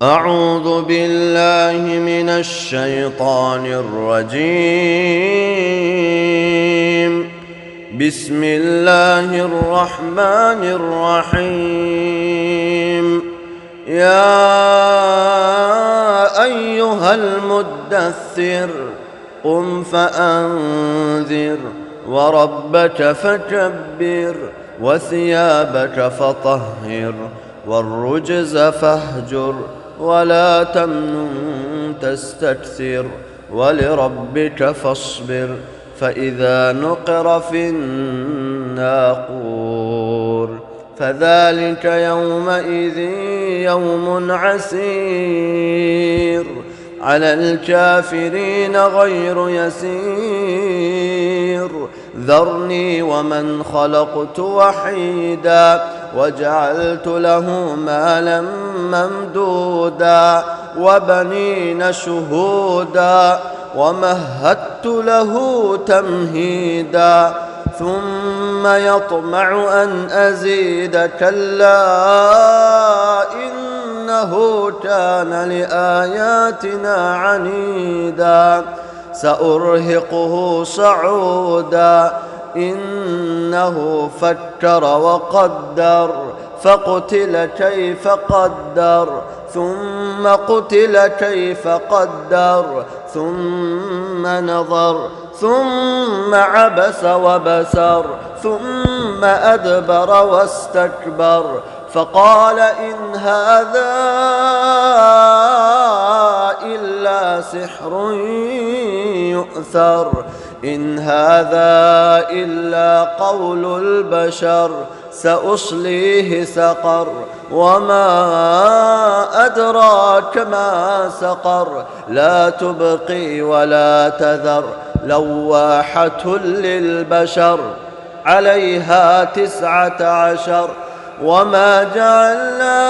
أعوذ بالله من الشيطان الرجيم. بسم الله الرحمن الرحيم. يا أيها المدثر قم فأنذر وربك فكبر وثيابك فطهر والرجز فاهجر ولا تمنن تستكثر ولربك فاصبر فإذا نقر في الناقور فذلك يومئذ يوم عسير على الكافرين غير يسير. ذرني ومن خلقت وحيدا وجعلت له مالا ممدودا وبنين شهودا ومهدت له تمهيدا ثم يطمع أن أزيد كلا إنه كان لآياتنا عنيدا سأرهقه صعودا إنه فكر وقدر فقتل كيف قدر ثم قتل كيف قدر ثم نظر ثم عبس وبسر ثم أدبر واستكبر فقال إن هذا إلا سحر يؤثر إن هذا إلا قول البشر سأصليه سقر وما أدراك ما سقر لا تبقي ولا تذر لواحة للبشر عليها 19 وما جعلنا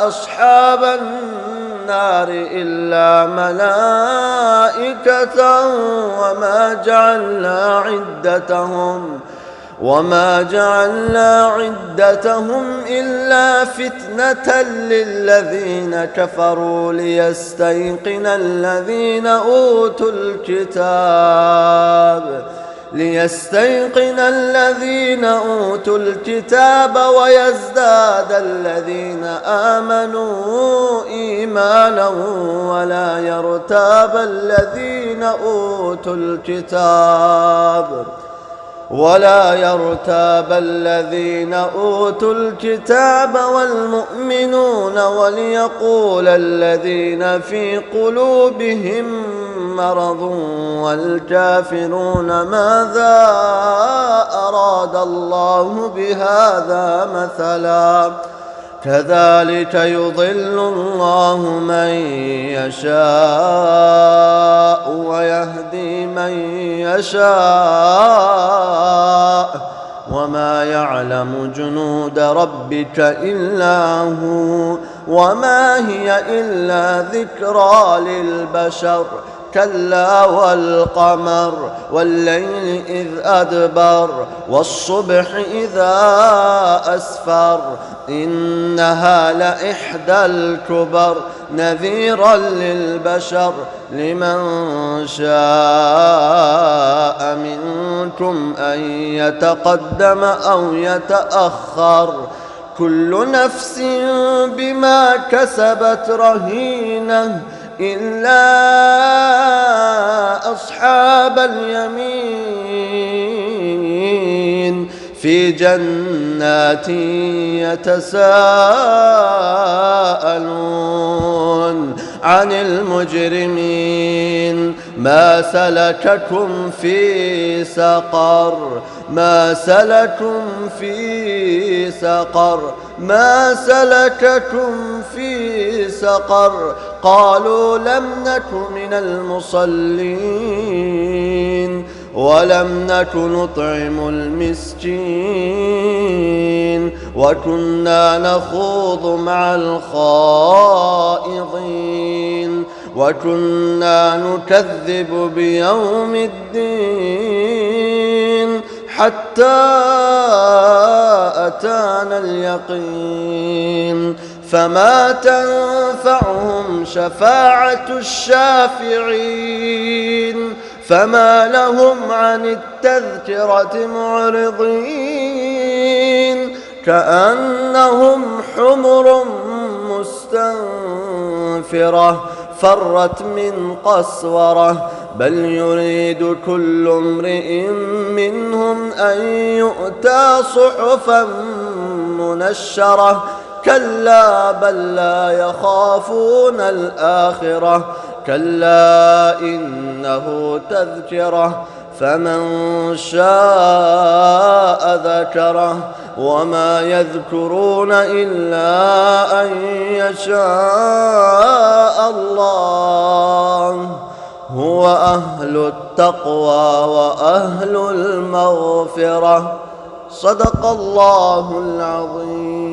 أصحاب النار إلا ملائكة وما جعلنا عدتهم إلا فتنة للذين كفروا ليستيقن الذين أوتوا الكتاب ويزداد الذين آمنوا إيمانا ولا يرتاب الذين أوتوا الكتاب والمؤمنون وليقول الذين في قلوبهم مرض والكافرون ماذا أراد الله بهذا مثلا كذلك يضل الله من يشاء ويهدي من يشاء وما يعلم جنود ربك إلا هو وما هي إلا ذكرى للبشر كلا والقمر والليل إذ أدبر والصبح إذا أسفر إنها لإحدى الكبر نذيرا للبشر لمن شاء منكم أن يتقدم أو يتأخر كل نفس بما كسبت رهينة إلا أصحاب اليمين في جنات يتساءلون عن المجرمين ما سلككم في سقر ما سلككم في سقر قالوا لم نك من المصلين ولم نك نطعم المسكين وكنا نخوض مع الخائضين وكنا نكذب بيوم الدين حتى أتانا اليقين فما تنفعهم شفاعة الشافعين فما لهم عن التذكرة معرضين كأنهم حمر مستنفرة فرت من قسورة بل يريد كل امرئ منهم أن يؤتى صحفا منشرة كلا بل لا يخافون الآخرة كلا إنه تذكرة فمن شاء ذكره وما يذكرون إلا أن يشاء الله هو أهل التقوى وأهل المغفرة صدق الله العظيم.